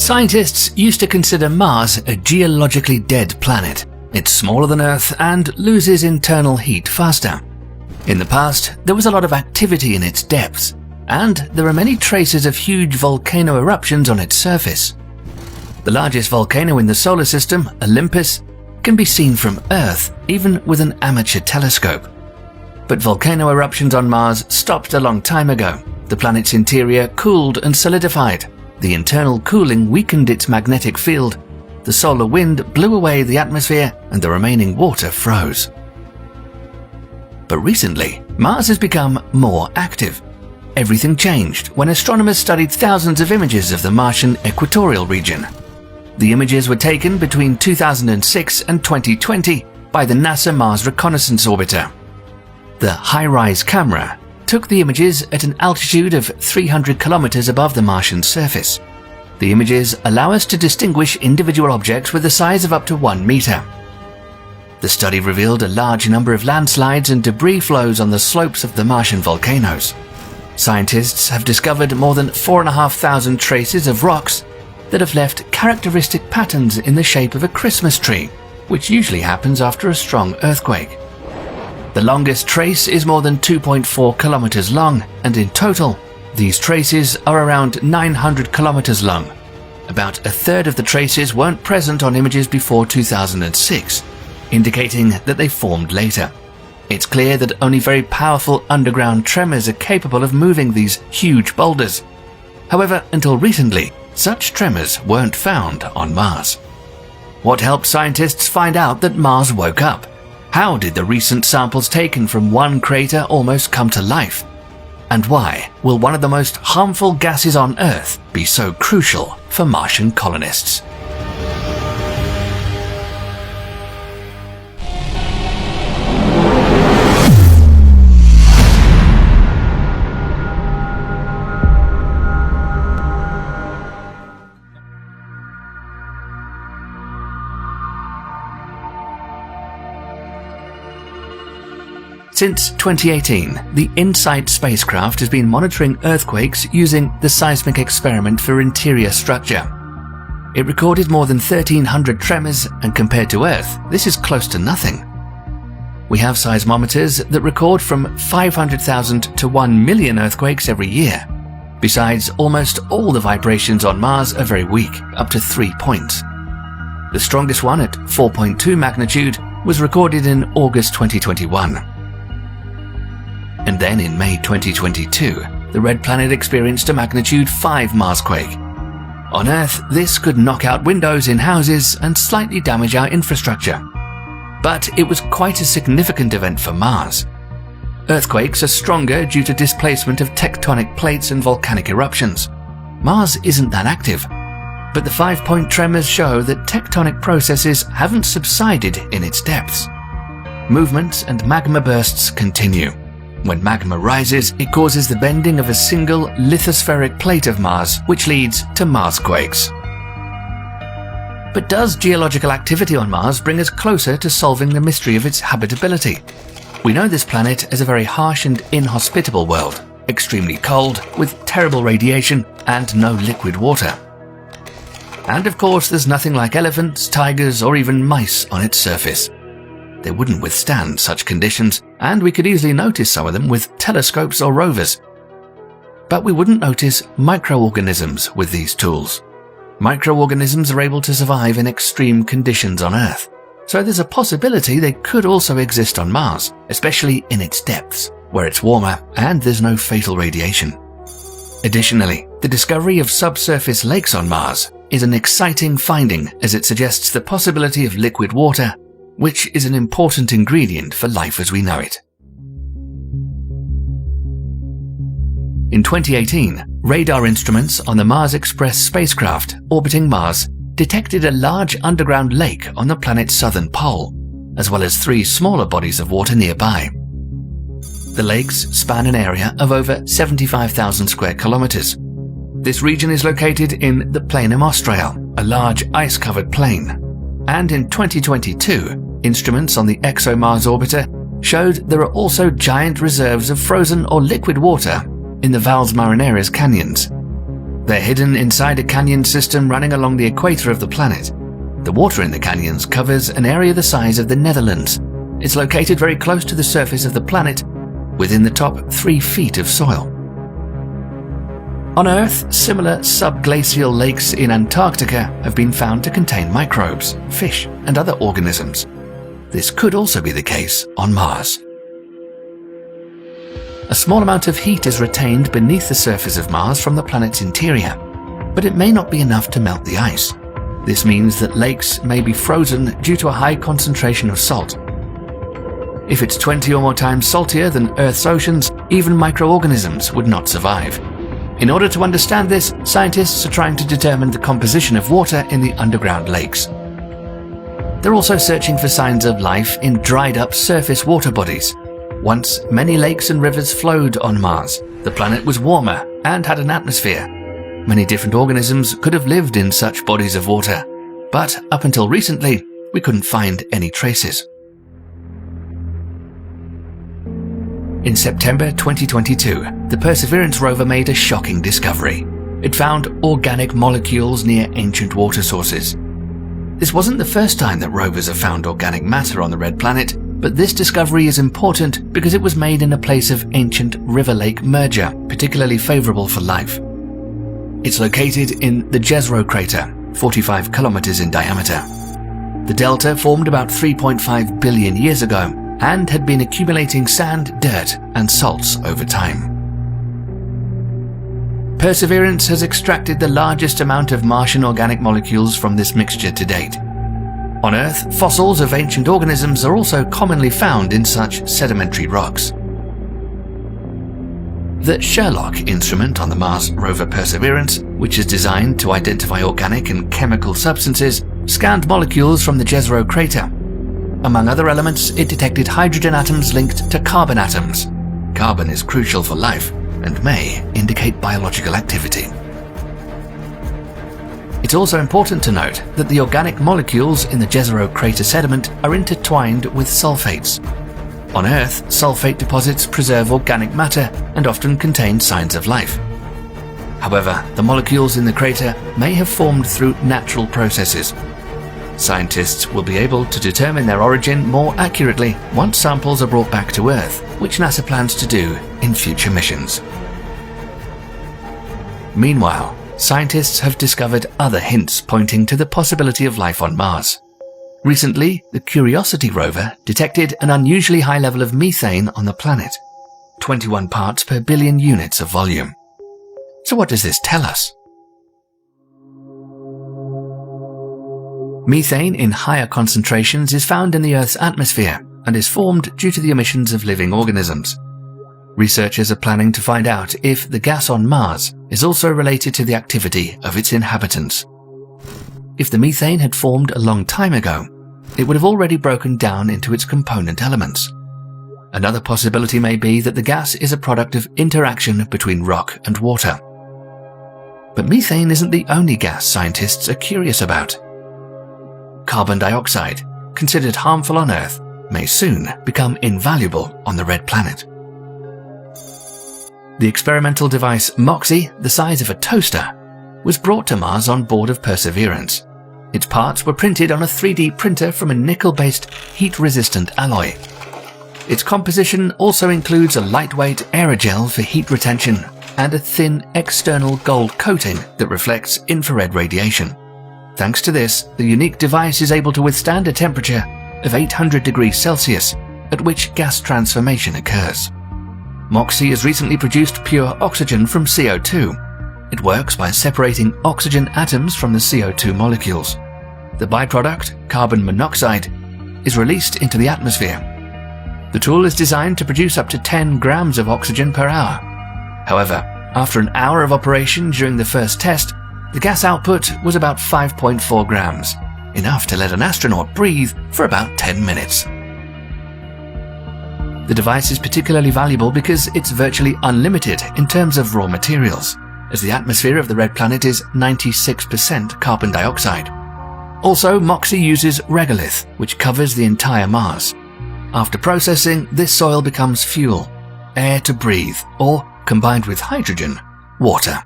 Scientists used to consider Mars a geologically dead planet. It's smaller than Earth and loses internal heat faster. In the past, there was a lot of activity in its depths, and there are many traces of huge volcano eruptions on its surface. The largest volcano in the solar system, Olympus, can be seen from Earth, even with an amateur telescope. But volcano eruptions on Mars stopped a long time ago. The planet's interior cooled and solidified. The internal cooling weakened its magnetic field. The solar wind blew away the atmosphere, and the remaining water froze. But recently, Mars has become more active. Everything changed when astronomers studied thousands of images of the Martian equatorial region. The images were taken between 2006 and 2020 by the NASA Mars Reconnaissance Orbiter. The HiRISE camera took the images at an altitude of 300 kilometers above the Martian surface. The images allow us to distinguish individual objects with a size of up to 1 meter. The study revealed a large number of landslides and debris flows on the slopes of the Martian volcanoes. Scientists have discovered more than 4,500 traces of rocks that have left characteristic patterns in the shape of a Christmas tree, which usually happens after a strong earthquake. The longest trace is more than 2.4 kilometers long, and in total, these traces are around 900 kilometers long. About a third of the traces weren't present on images before 2006, indicating that they formed later. It's clear that only very powerful underground tremors are capable of moving these huge boulders. However, until recently, such tremors weren't found on Mars. What helped scientists find out that Mars woke up? How did the recent samples taken from one crater almost come to life? And why will one of the most harmful gases on Earth be so crucial for Martian colonists? Since 2018, the InSight spacecraft has been monitoring earthquakes using the Seismic Experiment for Interior Structure. It recorded more than 1,300 tremors, and compared to Earth, this is close to nothing. We have seismometers that record from 500,000 to 1 million earthquakes every year. Besides, almost all the vibrations on Mars are very weak, up to 3 points. The strongest one at 4.2 magnitude was recorded in August 2021. And then in May 2022, the Red Planet experienced a magnitude 5 Marsquake. On Earth, this could knock out windows in houses and slightly damage our infrastructure. But it was quite a significant event for Mars. Earthquakes are stronger due to displacement of tectonic plates and volcanic eruptions. Mars isn't that active, but the 5-point tremors show that tectonic processes haven't subsided in its depths. Movements and magma bursts continue. When magma rises, it causes the bending of a single lithospheric plate of Mars, which leads to Marsquakes. But does geological activity on Mars bring us closer to solving the mystery of its habitability? We know this planet as a very harsh and inhospitable world, extremely cold, with terrible radiation and no liquid water. And of course, there's nothing like elephants, tigers, or even mice on its surface. They wouldn't withstand such conditions, and we could easily notice some of them with telescopes or rovers. But we wouldn't notice microorganisms with these tools. Microorganisms are able to survive in extreme conditions on Earth, so there's a possibility they could also exist on Mars, especially in its depths, where it's warmer and there's no fatal radiation. Additionally, the discovery of subsurface lakes on Mars is an exciting finding, as it suggests the possibility of liquid water, which is an important ingredient for life as we know it. In 2018, radar instruments on the Mars Express spacecraft orbiting Mars detected a large underground lake on the planet's southern pole, as well as 3 smaller bodies of water nearby. The lakes span an area of over 75,000 square kilometers. This region is located in the Planum Australe, a large ice-covered plain. And in 2022, instruments on the ExoMars orbiter showed there are also giant reserves of frozen or liquid water in the Valles Marineris canyons. They're hidden inside a canyon system running along the equator of the planet. The water in the canyons covers an area the size of the Netherlands. It's located very close to the surface of the planet, within the top 3 feet of soil. On Earth, similar subglacial lakes in Antarctica have been found to contain microbes, fish, and other organisms. This could also be the case on Mars. A small amount of heat is retained beneath the surface of Mars from the planet's interior, but it may not be enough to melt the ice. This means that lakes may be frozen due to a high concentration of salt. If it's 20 or more times saltier than Earth's oceans, even microorganisms would not survive. In order to understand this, scientists are trying to determine the composition of water in the underground lakes. They're also searching for signs of life in dried-up surface water bodies. Once, many lakes and rivers flowed on Mars. The planet was warmer and had an atmosphere. Many different organisms could have lived in such bodies of water, but up until recently, we couldn't find any traces. In September 2022, the Perseverance rover made a shocking discovery. It found organic molecules near ancient water sources. This wasn't the first time that rovers have found organic matter on the Red Planet, but this discovery is important because it was made in a place of ancient river-lake merger, particularly favorable for life. It's located in the Jezero crater, 45 kilometers in diameter. The delta formed about 3.5 billion years ago and had been accumulating sand, dirt, and salts over time. Perseverance has extracted the largest amount of Martian organic molecules from this mixture to date. On Earth, fossils of ancient organisms are also commonly found in such sedimentary rocks. The SHERLOC instrument on the Mars rover Perseverance, which is designed to identify organic and chemical substances, scanned molecules from the Jezero crater. Among other elements, it detected hydrogen atoms linked to carbon atoms. Carbon is crucial for life and may indicate biological activity. It's also important to note that the organic molecules in the Jezero crater sediment are intertwined with sulfates. On Earth, sulfate deposits preserve organic matter and often contain signs of life. However, the molecules in the crater may have formed through natural processes. Scientists will be able to determine their origin more accurately once samples are brought back to Earth, which NASA plans to do in future missions. Meanwhile, scientists have discovered other hints pointing to the possibility of life on Mars. Recently, the Curiosity rover detected an unusually high level of methane on the planet, 21 parts per billion units of volume. So what does this tell us? Methane in higher concentrations is found in the Earth's atmosphere and is formed due to the emissions of living organisms. Researchers are planning to find out if the gas on Mars is also related to the activity of its inhabitants. If the methane had formed a long time ago, it would have already broken down into its component elements. Another possibility may be that the gas is a product of interaction between rock and water. But methane isn't the only gas scientists are curious about. Carbon dioxide, considered harmful on Earth, may soon become invaluable on the Red Planet. The experimental device MOXIE, the size of a toaster, was brought to Mars on board of Perseverance. Its parts were printed on a 3D printer from a nickel-based heat-resistant alloy. Its composition also includes a lightweight aerogel for heat retention and a thin external gold coating that reflects infrared radiation. Thanks to this, the unique device is able to withstand a temperature of 800 degrees Celsius, at which gas transformation occurs. MOXIE has recently produced pure oxygen from CO2. It works by separating oxygen atoms from the CO2 molecules. The byproduct, carbon monoxide, is released into the atmosphere. The tool is designed to produce up to 10 grams of oxygen per hour. However, after an hour of operation during the first test, the gas output was about 5.4 grams, enough to let an astronaut breathe for about 10 minutes. The device is particularly valuable because it's virtually unlimited in terms of raw materials, as the atmosphere of the Red Planet is 96% carbon dioxide. Also, MOXIE uses regolith, which covers the entire Mars. After processing, this soil becomes fuel, air to breathe, or, combined with hydrogen, water.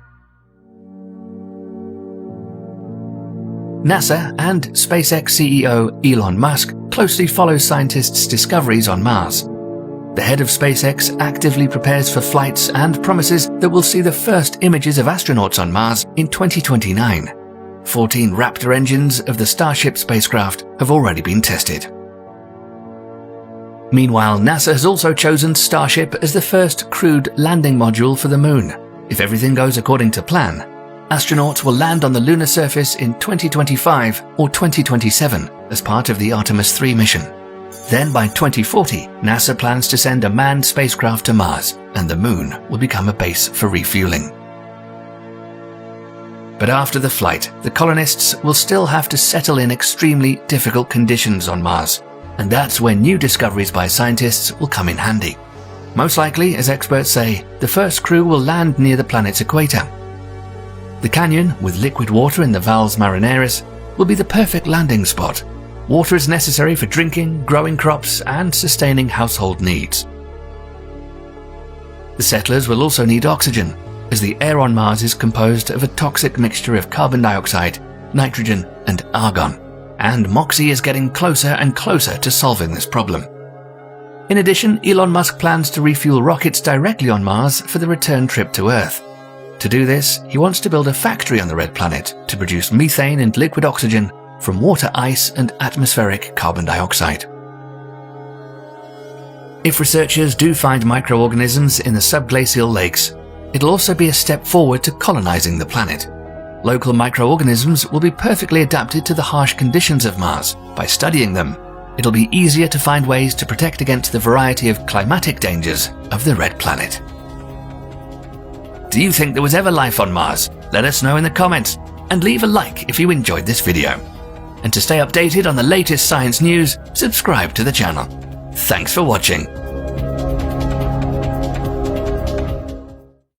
NASA and SpaceX CEO Elon Musk closely follow scientists' discoveries on Mars. The head of SpaceX actively prepares for flights and promises that we'll see the first images of astronauts on Mars in 2029. 14 Raptor engines of the Starship spacecraft have already been tested. Meanwhile, NASA has also chosen Starship as the first crewed landing module for the Moon. If everything goes according to plan, astronauts will land on the lunar surface in 2025 or 2027 as part of the Artemis 3 mission. Then by 2040, NASA plans to send a manned spacecraft to Mars, and the Moon will become a base for refueling. But after the flight, the colonists will still have to settle in extremely difficult conditions on Mars, and that's when new discoveries by scientists will come in handy. Most likely, as experts say, the first crew will land near the planet's equator. The canyon, with liquid water in the Valles Marineris, will be the perfect landing spot. Water is necessary for drinking, growing crops, and sustaining household needs. The settlers will also need oxygen, as the air on Mars is composed of a toxic mixture of carbon dioxide, nitrogen, and argon, and MOXIE is getting closer and closer to solving this problem. In addition, Elon Musk plans to refuel rockets directly on Mars for the return trip to Earth. To do this, he wants to build a factory on the red planet to produce methane and liquid oxygen from water ice and atmospheric carbon dioxide. If researchers do find microorganisms in the subglacial lakes, it'll also be a step forward to colonizing the planet. Local microorganisms will be perfectly adapted to the harsh conditions of Mars. By studying them, it'll be easier to find ways to protect against the variety of climatic dangers of the red planet. Do you think there was ever life on Mars? Let us know in the comments, and leave a like if you enjoyed this video. And to stay updated on the latest science news, subscribe to the channel. Thanks for watching.